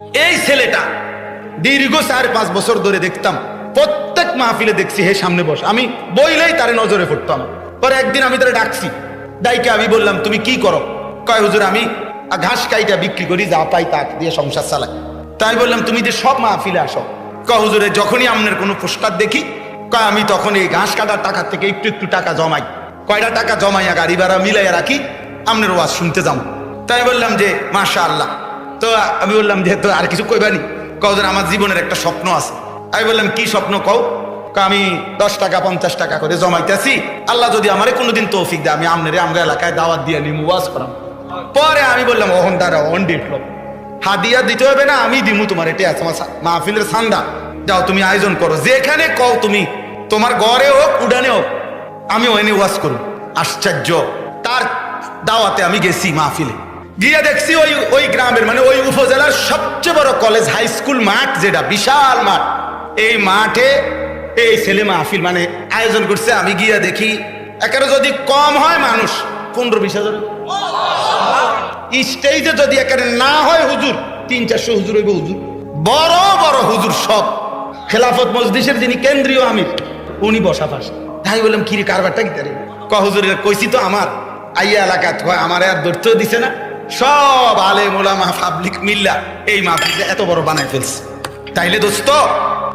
এই ছেলেটা দীর্ঘ 4-5 বছর ধরে দেখতাম, প্রত্যেক মাহফিলে দেখছি হে সামনে বস, আমি বইলেই তারে নজরে পড়তাম। পরে একদিন আমি তারে ডাকছি, ডাইকে আমি বললাম তুমি কি করো? কয় হুজুর আমি ঘাস কাইটা বিক্রি করি, যা পাই তা দিয়ে সংসার চালাই। তাই বললাম তুমি যে সব মাহফিলে আসো? কয় হুজুরে যখনই আপনার কোনো পোস্টার দেখি, কয় আমি তখন এই ঘাস কাটার টাকা থেকে একটু একটু টাকা জমাই, কয়টা টাকা জমাইয়া গাড়ি ভাড়া মিলাইয়া রাখি, আপনার ওয়াজ শুনতে যাও। তাই বললাম যে মাশাআল্লাহ। তো আমি বললাম যে তো আর কিছু কইবানি? কও যে আমার জীবনের একটা স্বপ্ন আছে। আমি বললাম কি স্বপ্ন কও? আমি 10 টাকা 50 টাকা করে জমাইতেছি, আল্লাহ যদি আমারে কোনোদিন তৌফিক দেয় আমি আমনেরে আমরা এলাকায় দাওয়াত দিয়ে নিমু, ওয়াজ করাম। পরে আমি বললাম ওহন দাঁড়া, অন ডেট লো, হাদিয়া দিতে হবে না, আমি দিমু তোমার, এটা আছে আমার মাহফিলের সান্দা, যাও তুমি আয়োজন করো, যেখানে কও তুমি, তোমার ঘরে হোক উডানে হোক, আমি ওখানে ওয়াজ করুন। আশ্চর্য, তার দাওয়াতে আমি গেছি মাহফিলে, গিয়ে দেখছি ওই গ্রামের মানে ওই উপজেলার সবচেয়ে বড় কলেজ হাই স্কুল মাঠ, যেটা বিশাল মাঠ, এই মাঠে এই ছেলে মাহফিল মানে আয়োজন করছে। আমি গিয়া দেখি একেবারে যদি কম হয় মানুষ 15-20 হাজার, স্টেজে যদি একেবারে না হয় হুজুর 300-400 হুজুর হইব, হুজুর বড় বড় হুজুর সব, খেলাফত মজলিসের যিনি কেন্দ্রীয় আমির উনি বসা পাশে। তাই বললাম কিরে কারবারটা কি তারে? হুজুরের কইছি তো আমার আইয়া এলাকা আমার আর ধরতেও দিছে না, সব আলেম ওলামা পাবলিক মিল্লা এই মাহফিলটা এত বড় বানাই ফেলছে। তাইলে দোস্ত